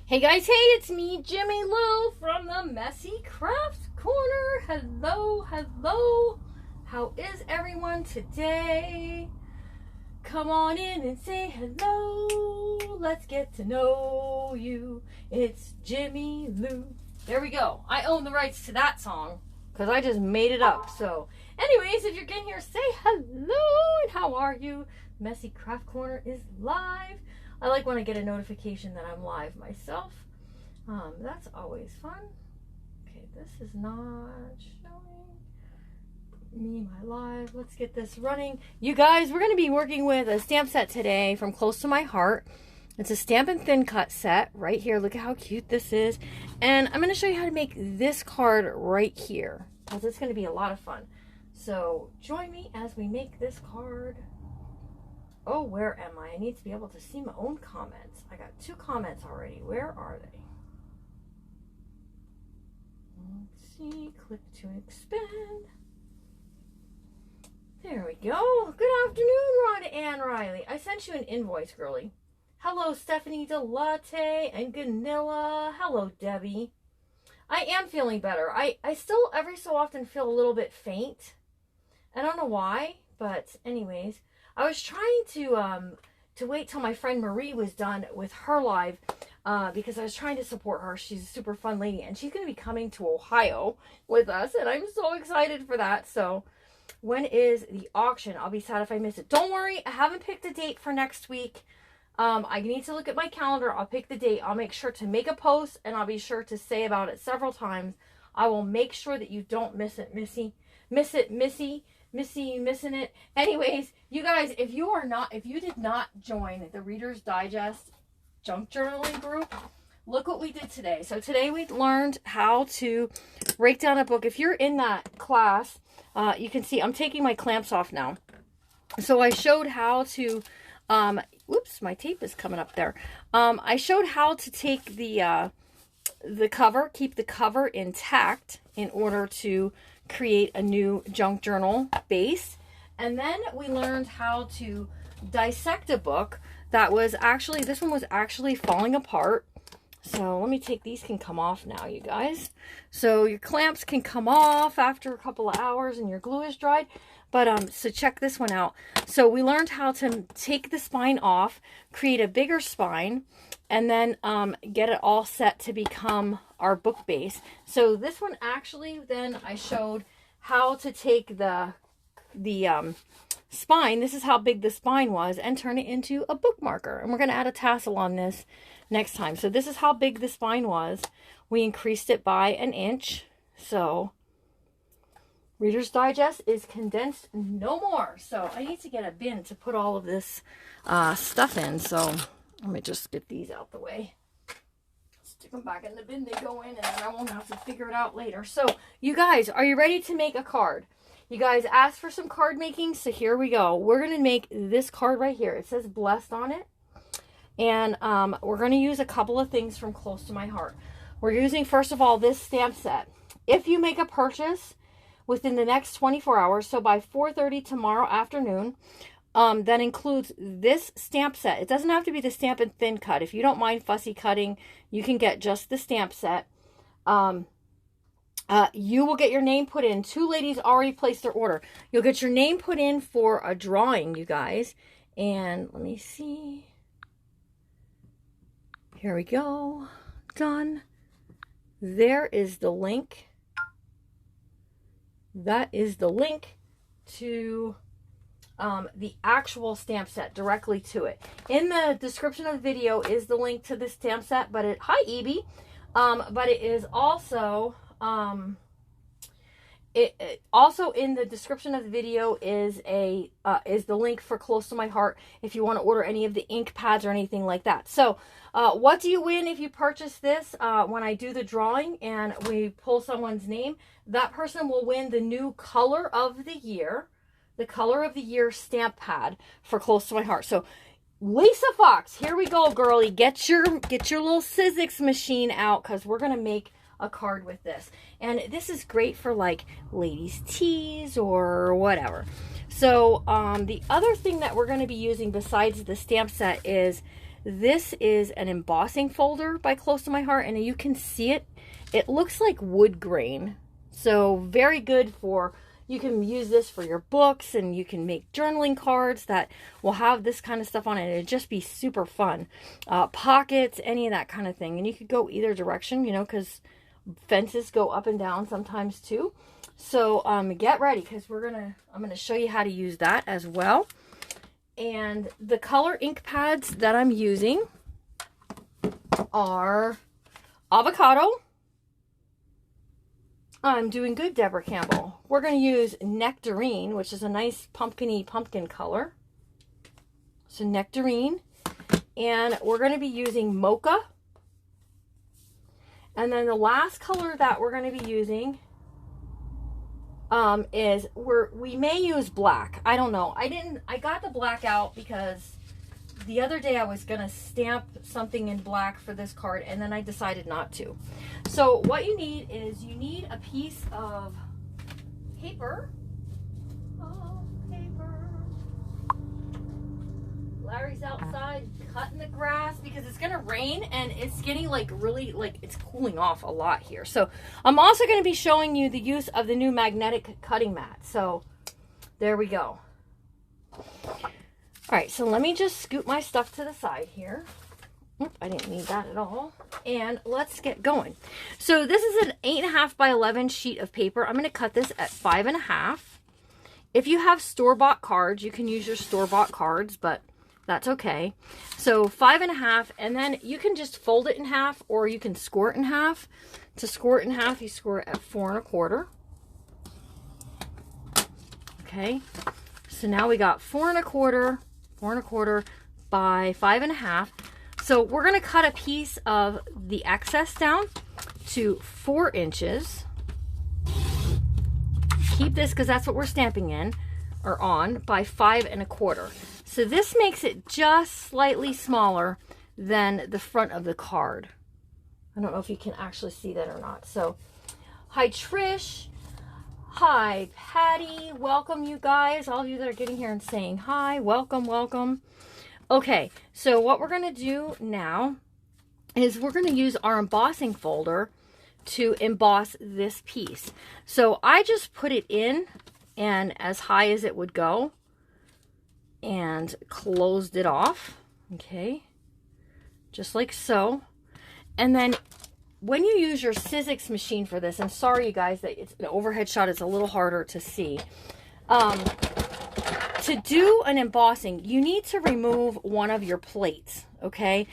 Hey guys, hey, it's me, Jimmy Lou from the Messy Craft Corner. Hello, hello. How is everyone today? Come on in and say hello. Let's get to know you. It's Jimmy Lou. There we go. I own the rights to that song because I just made it up. So anyways, if you're getting here, say hello and how are you? Messy Craft Corner is live. I like when I get a notification that I'm live myself. That's always fun. Okay, this is not showing me my live. Let's get this running. You guys, we're going to be working with a stamp set today from Close to My Heart. It's a Stampin' Thin Cut set right here. Look at how cute this is. And I'm going to show you how to make this card right here, because it's going to be a lot of fun. So join me as we make this card. Oh, where am I? I need to be able to see my own comments. I got 2 comments already. Where are they? Let's see. Click to expand. There we go. Good afternoon, Rhonda Ann Riley. I sent you an invoice, girly. Hello, Stephanie Delatte and Ganilla. Hello, Debbie. I am feeling better. I still every so often feel a little bit faint. I don't know why, but anyways. I was trying to wait till my friend Marie was done with her live because I was trying to support her. She's a super fun lady, and she's going to be coming to Ohio with us, and I'm so excited for that. So when is the auction? I'll be sad if I miss it. Don't worry, I haven't picked a date for next week. I need to look at my calendar. I'll pick the date. I'll make sure to make a post, and I'll be sure to say about it several times. I will make sure that you don't miss it, Missy, missing it. Anyways, you guys, if you did not join the Reader's Digest junk journaling group, look what we did today. So today we learned how to break down a book. If you're in that class, you can see I'm taking my clamps off now. So I showed how to, whoops, my tape is coming up there. I showed how to take the cover, keep the cover intact in order to create a new junk journal base. And then we learned how to dissect a book that was actually, this one was actually falling apart. So let me take, these can come off now, you guys. So your clamps can come off after a couple of hours and your glue is dried. But so check this one out. So we learned how to take the spine off, create a bigger spine, and then get it all set to become our book base. So this one actually, then I showed how to take the spine. This is how big the spine was, and turn it into a bookmarker. And we're going to add a tassel on this next time. So this is how big the spine was. We increased it by 1 inch. So Reader's Digest is condensed no more. So I need to get a bin to put all of this stuff in. So let me just get these out the way. Stick them back in the bin they go in, and then I won't have to figure it out later. So you guys, are you ready to make a card? You guys asked for some card making, so here we go. We're going to make this card right here. It says Blessed on it. And we're going to use a couple of things from Close to My Heart. We're using, first of all, this stamp set. If you make a purchase within the next 24 hours, so by 4:30 tomorrow afternoon, that includes this stamp set. It doesn't have to be the Stampin' Thin Cut. If you don't mind fussy cutting, you can get just the stamp set. You will get your name put in. 2 ladies already placed their order. You'll get your name put in for a drawing, you guys. And let me see. Here we go. Done. There is the link. That is the link to the actual stamp set, directly to it. In the description of the video is the link to the stamp set, but it, hi Evie, but it is also, also in the description of the video is the link for Close to My Heart if you want to order any of the ink pads or anything like that. So what do you win if you purchase this? When I do the drawing and we pull someone's name, that person will win the new color of the year, stamp pad for Close to My Heart. So Lisa Fox, here we go, girly. Get your little Sizzix machine out, because we're gonna make a card with this. And this is great for like ladies' tees or whatever. So the other thing that we're going to be using besides the stamp set is This is an embossing folder by Close to My Heart, and you can see it. It looks like wood grain. So very good for, you can use this for your books, and you can make journaling cards that will have this kind of stuff on it. It'd just be super fun. Pockets, any of that kind of thing. And you could go either direction, you know, because fences go up and down sometimes too. So get ready, because I'm gonna show you how to use that as well. And the color ink pads that I'm using are Avocado. I'm doing good, Deborah Campbell. We're going to use Nectarine, which is a nice pumpkin-y pumpkin color. So Nectarine. And we're going to be using Mocha. And then the last color that we're going to be using is, we may use black. I don't know. I got the black out because the other day I was going to stamp something in black for this card, and then I decided not to. So what you need is, you need a piece of paper. Oh, paper. Larry's outside cutting the grass because it's going to rain, and it's getting like really, like it's cooling off a lot here. So I'm also going to be showing you the use of the new magnetic cutting mat. So there we go. All right, so let me just scoot my stuff to the side here. Oop, I didn't need that at all. And let's get going. So this is an 8.5 by 11 sheet of paper. I'm going to cut this at 5.5. If you have store-bought cards, you can use your store-bought cards, but that's okay. So 5.5, and then you can just fold it in half, or you can score it in half. To score it in half, you score it at 4.25. Okay, so now we got 4.25 by 5.5. So we're going to cut a piece of the excess down to 4 inches. Keep this because that's what we're stamping in or on, by 5.25. So this makes it just slightly smaller than the front of the card. I don't know if you can actually see that or not. So hi Trish. Hi Patty. Welcome you guys. All of you that are getting here and saying hi. Welcome, welcome. Okay, so what we're going to do now is we're going to use our embossing folder to emboss this piece. So I just put it in, and as high as it would go, and closed it off. Okay, just like so. And then when you use your Sizzix machine for this, and sorry you guys that it's an overhead shot, it's a little harder to see. To do an embossing, you need to remove one of your plates, okay?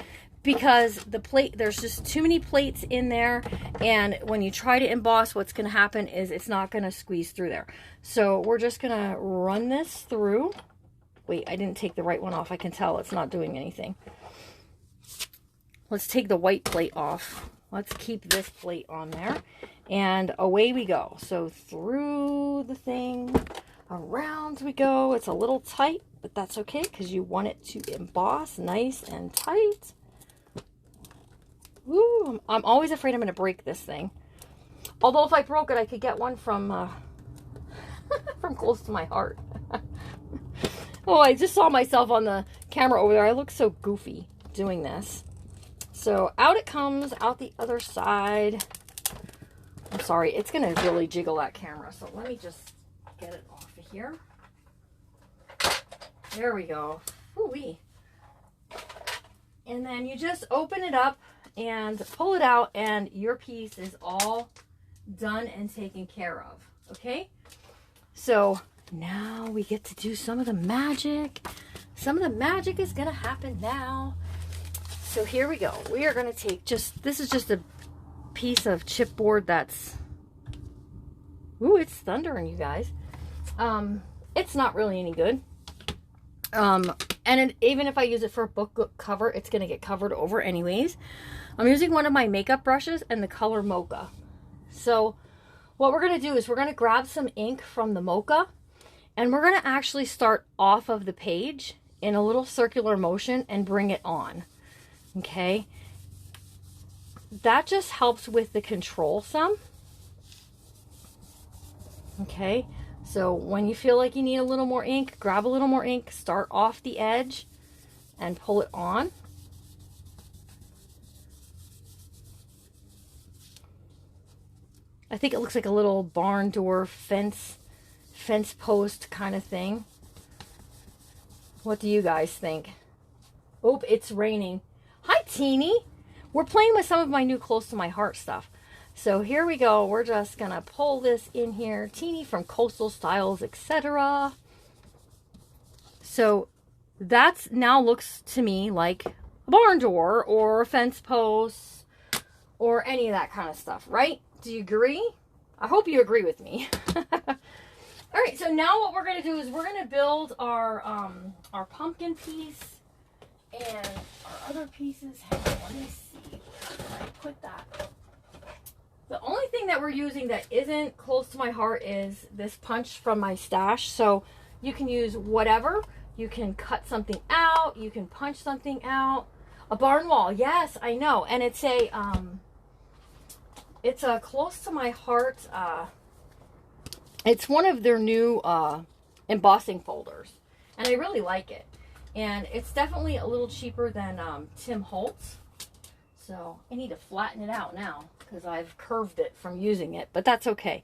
Because the plate, there's just too many plates in there, and when you try to emboss, what's going to happen is it's not going to squeeze through there. So we're just going to run this through. Wait, I didn't take the right one off. I can tell it's not doing anything. Let's take the white plate off. Let's keep this plate on there, and away we go. So through the thing, around we go. It's a little tight, but that's okay because you want it to emboss nice and tight. Woo, I'm always afraid I'm going to break this thing. Although if I broke it, I could get one from from Close to My Heart. Oh, I just saw myself on the camera over there. I look so goofy doing this. So out it comes, out the other side. I'm sorry, it's going to really jiggle that camera. So let me just get it off of here. There we go. Ooh-wee. And then you just open it up and pull it out, and your piece is all done and taken care of. Okay? So now we get to do some of the magic. Some of the magic is going to happen now. So here we go. We are going to take this is just a piece of chipboard that's, ooh, it's thundering, you guys. It's not really any good. Even if I use it for a book cover, it's going to get covered over anyways. I'm using one of my makeup brushes and the color Mocha. So what we're going to do is we're going to grab some ink from the Mocha, and we're going to actually start off of the page in a little circular motion and bring it on. Okay, that just helps with the control some. Okay, so when you feel like you need a little more ink, grab a little more ink, start off the edge and pull it on. I think it looks like a little barn door fence post kind of thing. What do you guys think? Oh, it's raining. Hi, Teeny. We're playing with some of my new Close to My Heart stuff. So here we go. We're just going to pull this in here. Teeny from Coastal Styles, etc. So that's now looks to me like a barn door or a fence post or any of that kind of stuff, right? Do you agree? I hope you agree with me. All right, so now what we're going to do is we're going to build our pumpkin piece and our other pieces. Hang on, let me see where I put that. The only thing that we're using that isn't close to my heart is this punch from my stash. So you can use whatever. You can cut something out. You can punch something out. A barn wall. Yes, I know. And it's a close to my heart. It's one of their new embossing folders. And I really like it. And it's definitely a little cheaper than Tim Holtz. So I need to flatten it out now because I've curved it from using it. But that's okay.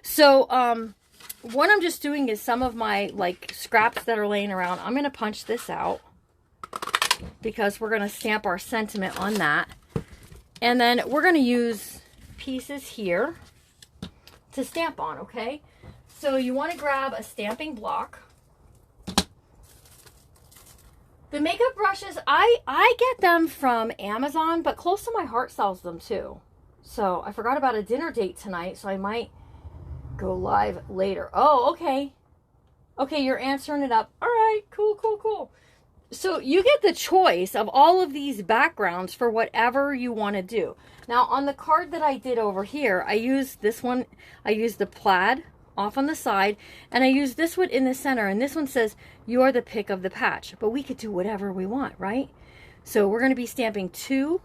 So what I'm just doing is some of my like scraps that are laying around. I'm going to punch this out because we're going to stamp our sentiment on that. And then we're going to use pieces here to stamp on, okay? So you want to grab a stamping block. The makeup brushes, I get them from Amazon, but Close to My Heart sells them too. So I forgot about a dinner date tonight, so I might go live later. Oh, okay. Okay, you're answering it up. All right, cool, cool, cool. So you get the choice of all of these backgrounds for whatever you want to do. Now, on the card that I did over here, I used this one. I used the plaid off on the side, and I used this one in the center. And this one says, "You are the pick of the patch." But we could do whatever we want, right? So we're going to be stamping two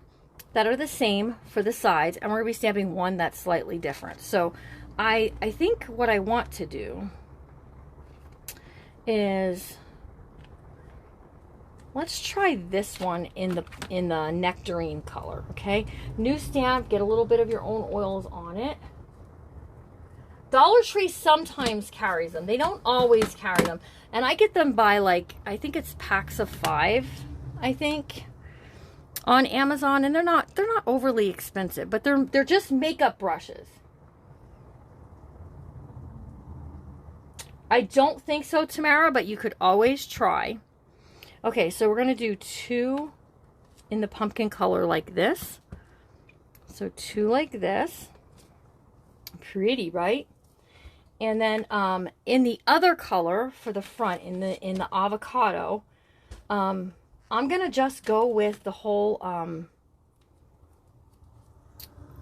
that are the same for the sides, and we're going to be stamping one that's slightly different. So I think what I want to do is, let's try this one in the nectarine color, okay? New stamp, get a little bit of your own oils on it. Dollar Tree sometimes carries them. They don't always carry them. And I get them by, like, I think it's packs of 5, I think, on Amazon. And they're not overly expensive, but they're just makeup brushes. I don't think so, Tamara, but you could always try. Okay, so we're going to do 2 in the pumpkin color like this. So 2 like this. Pretty, right? And then in the other color for the front, in the avocado, I'm going to just go with the whole,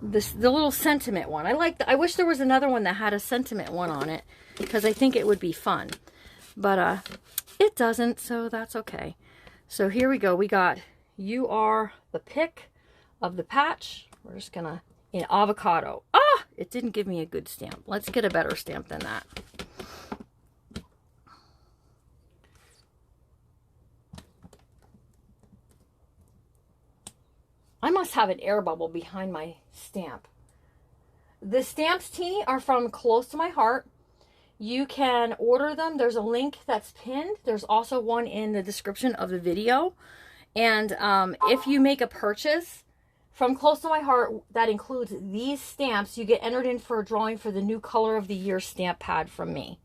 the little sentiment one. I wish there was another one that had a sentiment one on it, because I think it would be fun. But it doesn't, so that's okay. So here we go. We got, "You are the pick of the patch." We're just going to, in avocado. Ah, it didn't give me a good stamp. Let's get a better stamp than that. I must have an air bubble behind my stamp. The stamps, Teeny, are from Close to My Heart. You can order them. There's a link that's pinned. There's also one in the description of the video. And if you make a purchase from Close to My Heart that includes these stamps, you get entered in for a drawing for the new Color of the Year stamp pad from me.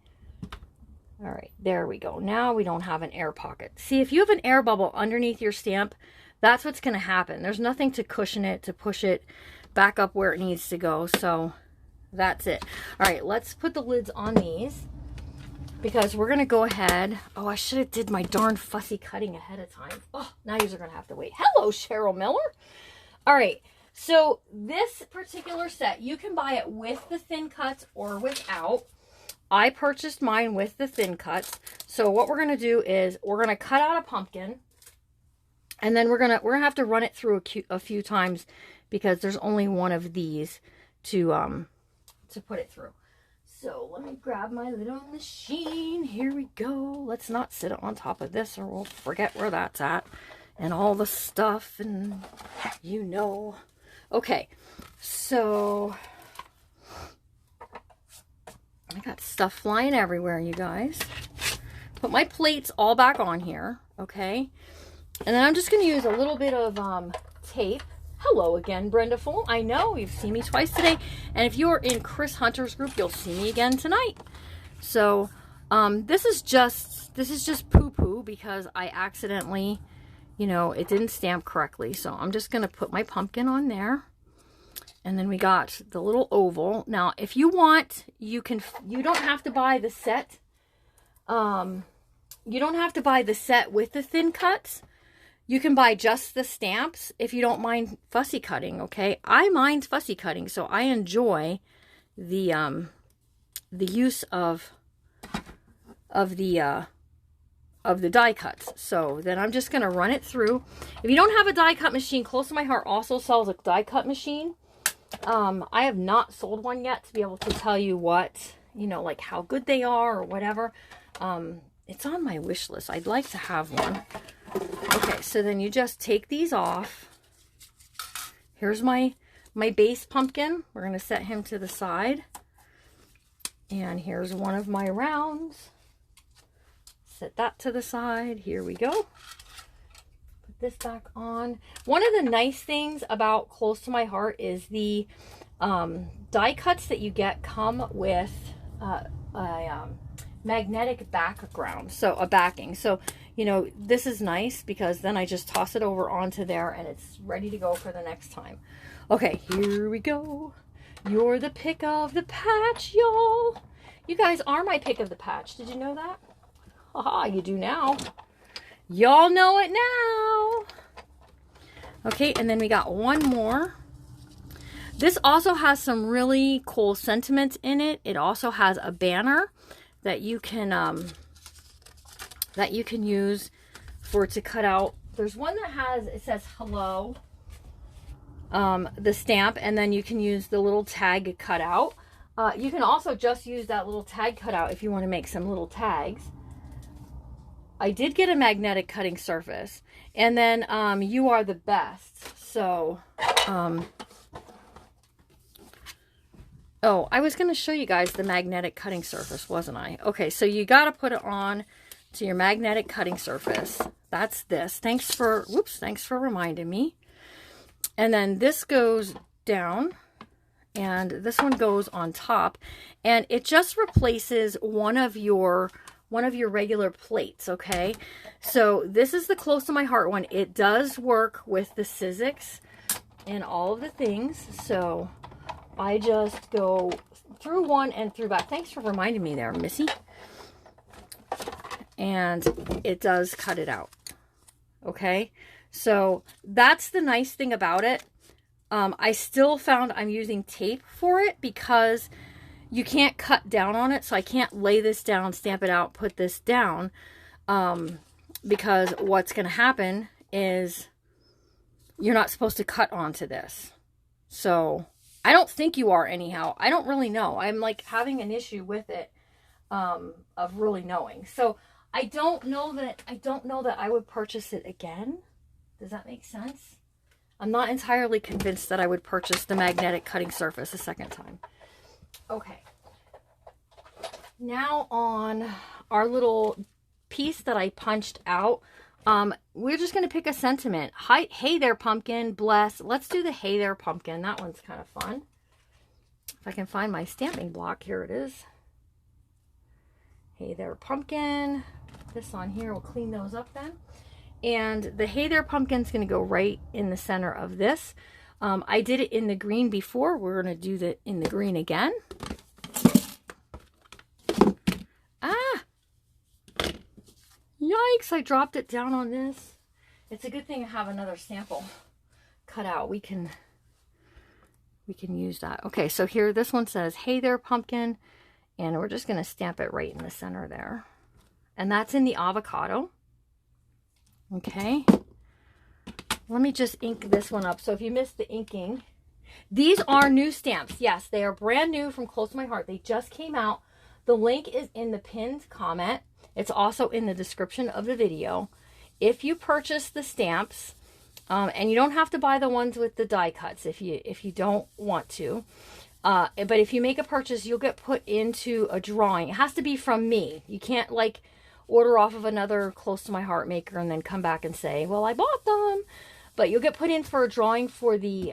All right, there we go. Now we don't have an air pocket. See, if you have an air bubble underneath your stamp, that's what's going to happen. There's nothing to cushion it, to push it back up where it needs to go. So that's it. All right, let's put the lids on these, because we're going to go ahead. Oh, I should have did my darn fussy cutting ahead of time. Oh, now you're going to have to wait. Hello, Cheryl Miller. All right, so this particular set, you can buy it with the thin cuts or without. I purchased mine with the thin cuts. So what we're going to do is we're going to cut out a pumpkin, and then we're going to have to run it through a few times, because there's only one of these to put it through. So let me grab my little machine. Here we go. Let's not sit on top of this or we'll forget where that's at. And all the stuff, and you know. Okay, so I got stuff flying everywhere, you guys. Put my plates all back on here, okay? And then I'm just going to use a little bit of tape. Hello again, Brenda Full. I know, you've seen me twice today. And if you're in Chris Hunter's group, you'll see me again tonight. So, this is just poo-poo because I accidentally, you know, it didn't stamp correctly. So I'm just going to put my pumpkin on there. And then we got the little oval. Now, if you want, you don't have to buy the set. You don't have to buy the set with the thin cuts. You can buy just the stamps if you don't mind fussy cutting, okay? I mind fussy cutting, so I enjoy the use of the die cuts. So then I'm just going to run it through. If you don't have a die cut machine, Close to My Heart also sells a die cut machine. I have not sold one yet to be able to tell you what, you know, like how good they are or whatever. It's on my wish list. I'd like to have one. Okay, so then you just take these off. Here's my base pumpkin. We're going to set him to the side. And here's one of my rounds. Set that to the side. Here we go. This back on. One of the nice things about Close to My Heart is the die cuts that you get come with a magnetic background, so a backing. So, you know, this is nice because then I just toss it over onto there and it's ready to go for the next time. Okay, here we go. You're the pick of the patch, y'all. You guys are my pick of the patch. Did you know that? Haha, you do now. Y'all know it now. Okay, and then we got one more. This also has some really cool sentiments in it. It also has a banner that you can use for to cut out. There's one that has, it says hello, the stamp, and then you can use the little tag cutout. You can also just use that little tag cutout if you want to make some little tags. I did get a magnetic cutting surface. And then You Are the Best. So, oh, I was going to show you guys the magnetic cutting surface, wasn't I? Okay, so you got to put it on to your magnetic cutting surface. That's this. Thanks for reminding me. And then this goes down. And this one goes on top. And it just replaces one of your regular plates, okay? So this is the Close to My Heart one. It does work with the Sizzix and all of the things. So I just go through one and through back. Thanks for reminding me there, Missy. And it does cut it out, okay? So that's the nice thing about it. I still found I'm using tape for it because you can't cut down on it, so I can't lay this down, stamp it out, put this down, because what's going to happen is you're not supposed to cut onto this. So I don't think you are anyhow. I don't really know. I'm like having an issue with it, of really knowing. So I don't know that I would purchase it again. Does that make sense? I'm not entirely convinced that I would purchase the magnetic cutting surface a second time. Okay, now on our little piece that I punched out, we're just going to pick a sentiment. Hi, hey there, pumpkin, bless. Let's do the hey there, pumpkin. That one's kind of fun. If I can find my stamping block, here it is. Hey there, pumpkin. This on here, we'll clean those up then. And the hey there, pumpkin's going to go right in the center of this. I did it in the green before. We're going to do it in the green again. Ah! Yikes, I dropped it down on this. It's a good thing I have another sample cut out. We can use that. Okay, so here, this one says, hey there, pumpkin. And we're just going to stamp it right in the center there. And that's in the avocado. Okay. Let me just ink this one up. So if you missed the inking, these are new stamps. Yes, they are brand new from Close to My Heart. They just came out. The link is in the pinned comment. It's also in the description of the video. If you purchase the stamps, and you don't have to buy the ones with the die cuts if you don't want to. But if you make a purchase, you'll get put into a drawing. It has to be from me. You can't like order off of another close to my heart maker and then come back and say, well, I bought them. But you'll get put in for a drawing for the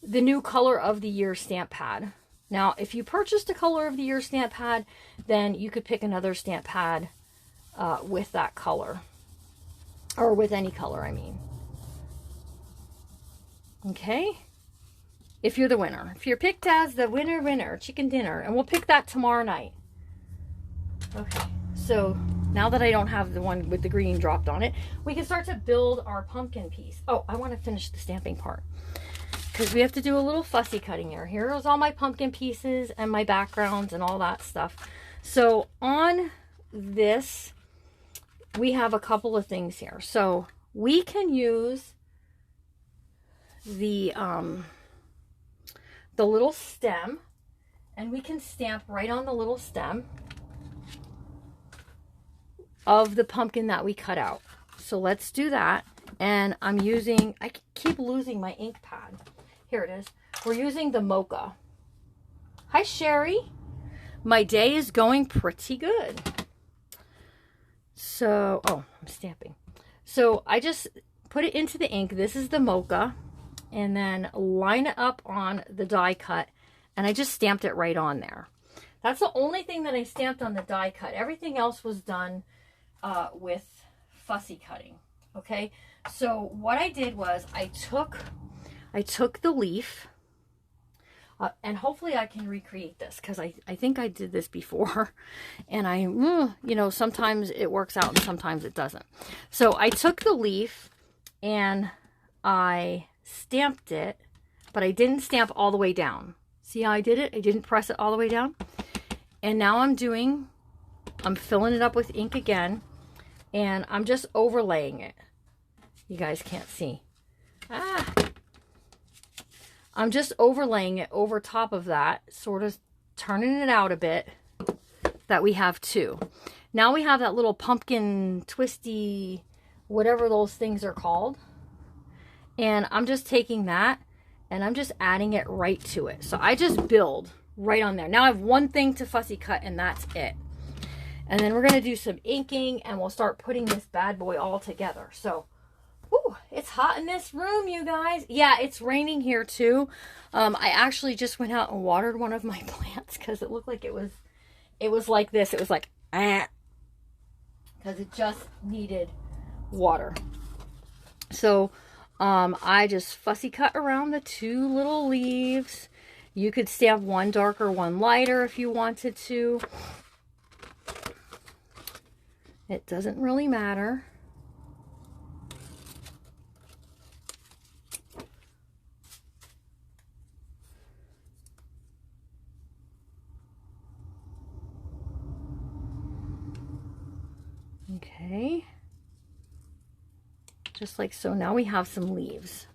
new color of the year stamp pad. Now, if you purchased a color of the year stamp pad, then you could pick another stamp pad with that color. Or with any color, I mean. Okay? If you're the winner. If you're picked as the winner, chicken dinner. And we'll pick that tomorrow night. Okay. So, now that I don't have the one with the green dropped on it, we can start to build our pumpkin piece. Oh, I want to finish the stamping part, because we have to do a little fussy cutting here. Here's all my pumpkin pieces and my backgrounds and all that stuff. So on this, we have a couple of things here. So we can use the little stem, and we can stamp right on the little stem of the pumpkin that we cut out. So let's do that. And I'm using, I keep losing my ink pad. Here it is. We're using the mocha. Hi, Sherry. My day is going pretty good. So, oh, I'm stamping. So I just put it into the ink. This is the mocha. And then line it up on the die cut. And I just stamped it right on there. That's the only thing that I stamped on the die cut. Everything else was done with fussy cutting. Okay. So what I did was I took the leaf, and hopefully I can recreate this, because I think I did this before, and you know, sometimes it works out and sometimes it doesn't. So I took the leaf and I stamped it, but I didn't stamp all the way down. See how I did it? I didn't press it all the way down. And now I'm filling it up with ink again, and I'm just overlaying it. You guys can't see. I'm just overlaying it over top of that, sort of turning it out a bit, that we have two. Now we have that little pumpkin twisty, whatever those things are called. And I'm just taking that and I'm just adding it right to it. So I just build right on there. Now I have one thing to fussy cut, and that's it. And then we're going to do some inking, and we'll start putting this bad boy all together. So, ooh, it's hot in this room, you guys. Yeah, it's raining here too. I actually just went out and watered one of my plants because it looked like it was like this. It was like, because it just needed water. So, I just fussy cut around the two little leaves. You could stamp one darker, one lighter if you wanted to. It doesn't really matter. Okay. Just like so. Now we have some leaves.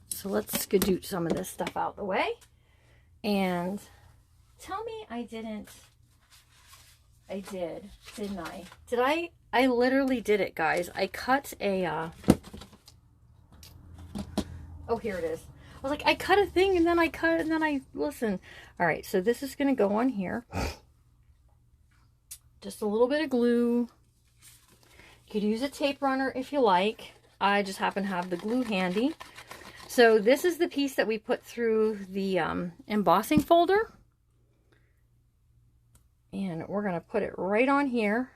So let's skedoot some of this stuff out the way. And tell me I didn't. I did, didn't I? Did I? I literally did it, guys. I cut a, oh, here it is. I was like, I cut a thing, and then I cut, and then I, listen. All right, so this is going to go on here. Just a little bit of glue. You could use a tape runner if you like. I just happen to have the glue handy. So this is the piece that we put through the embossing folder. And we're going to put it right on here.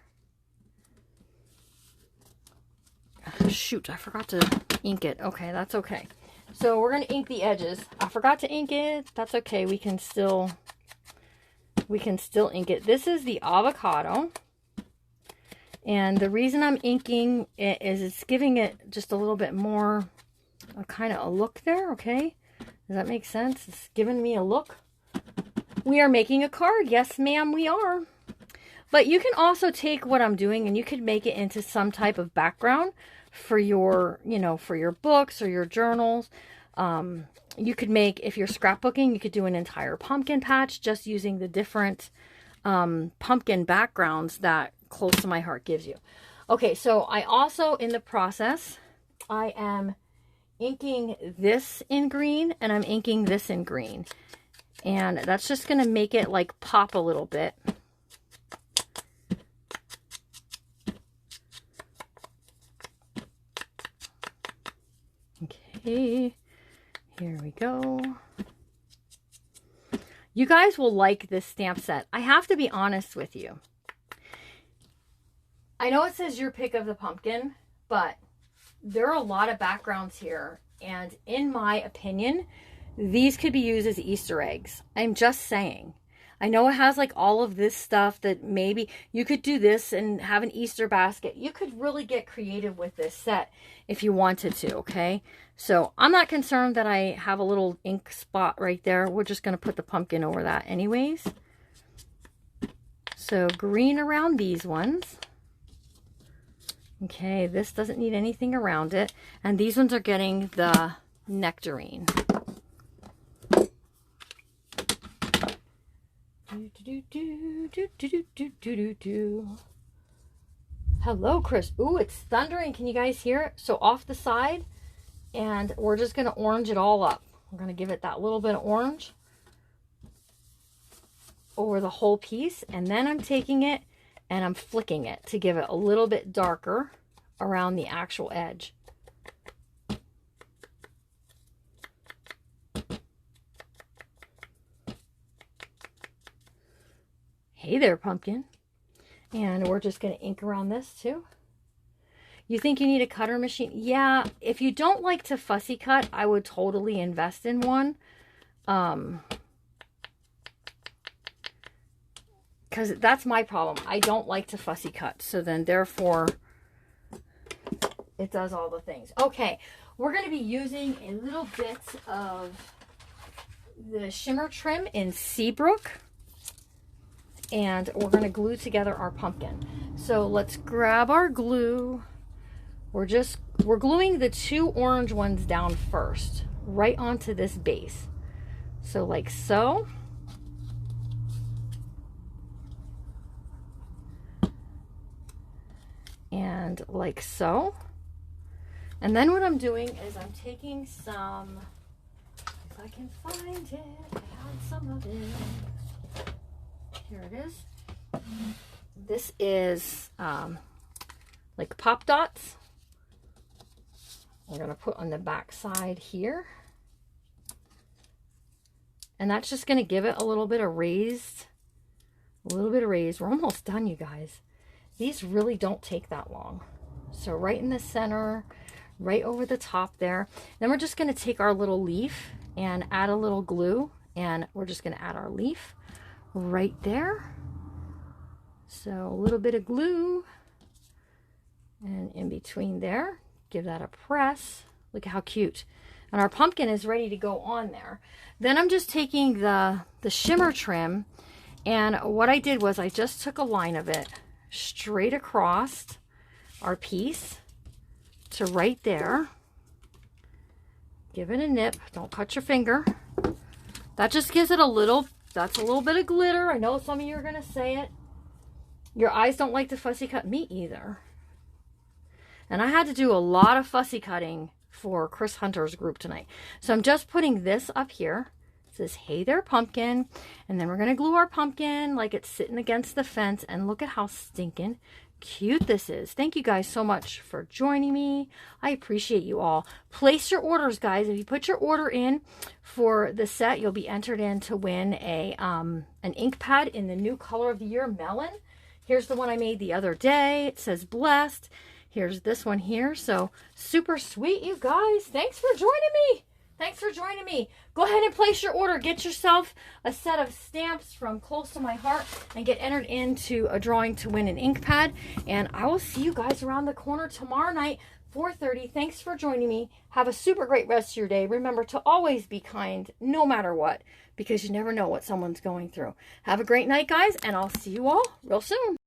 Shoot, I forgot to ink it. Okay, that's okay. So we're going to ink the edges. I forgot to ink it. That's okay. We can still ink it. This is the avocado. And the reason I'm inking it is it's giving it just a little bit more kind of a look there, okay? Does that make sense? It's giving me a look. We are making a card. Yes, ma'am, we are. But you can also take what I'm doing and you could make it into some type of background for your, you know, for your books or your journals. You could make, if you're scrapbooking, you could do an entire pumpkin patch just using the different pumpkin backgrounds that Close to My Heart gives you. Okay, so I also, in the process, I am inking this in green and I'm inking this in green. And that's just going to make it like pop a little bit. Okay, here we go. You guys will like this stamp set. I have to be honest with you. I know it says your pick of the pumpkin, but there are a lot of backgrounds here. And in my opinion, these could be used as Easter eggs. I'm just saying. I know it has like all of this stuff that maybe you could do this and have an Easter basket. You could really get creative with this set if you wanted to, okay? So I'm not concerned that I have a little ink spot right there. We're just going to put the pumpkin over that anyways. So green around these ones. Okay, this doesn't need anything around it. And these ones are getting the nectarine. Hello, Chris. Ooh, it's thundering. Can you guys hear it? So off the side, and we're just going to orange it all up. We're going to give it that little bit of orange over the whole piece. And then I'm taking it and I'm flicking it to give it a little bit darker around the actual edge. Hey there, pumpkin. And we're just going to ink around this too. You think you need a cutter machine? Yeah, if you don't like to fussy cut, I would totally invest in one. Because that's my problem. I don't like to fussy cut. So then therefore, it does all the things. Okay, we're going to be using a little bit of the shimmer trim in Seabrook. And we're going to glue together our pumpkin. So let's grab our glue. We're gluing the two orange ones down first, right onto this base. So like so. And like so. And then what I'm doing is I'm taking some, if I can find it, I had some of it. Here it is. This is like pop dots. We're going to put on the back side here. And that's just going to give it a little bit of raised. We're almost done, you guys. These really don't take that long. So right in the center, right over the top there. Then we're just going to take our little leaf and add a little glue. And we're just going to add our leaf right there. So a little bit of glue, and in between there, give that a press. Look how cute. And our pumpkin is ready to go on there. Then I'm just taking the shimmer trim, and what I did was I just took a line of it straight across our piece to right there. Give it a nip. Don't cut your finger. That just gives it a little. That's a little bit of glitter. I know some of you are going to say it. Your eyes don't like to fussy cut. Me either. And I had to do a lot of fussy cutting for Chris Hunter's group tonight. So I'm just putting this up here. It says, hey there, pumpkin. And then we're going to glue our pumpkin like it's sitting against the fence. And look at how stinking cute this is. Thank you guys so much for joining me. I appreciate you all. Place your orders, guys. If you put your order in for the set, you'll be entered in to win an ink pad in the new color of the year, melon. Here's the one I made the other day. It says blessed. Here's this one here. So super sweet, you guys. Thanks for joining me. Thanks for joining me. Go ahead and place your order. Get yourself a set of stamps from Close to My Heart and get entered into a drawing to win an ink pad. And I will see you guys around the corner tomorrow night, 4:30. Thanks for joining me. Have a super great rest of your day. Remember to always be kind no matter what, because you never know what someone's going through. Have a great night, guys, and I'll see you all real soon.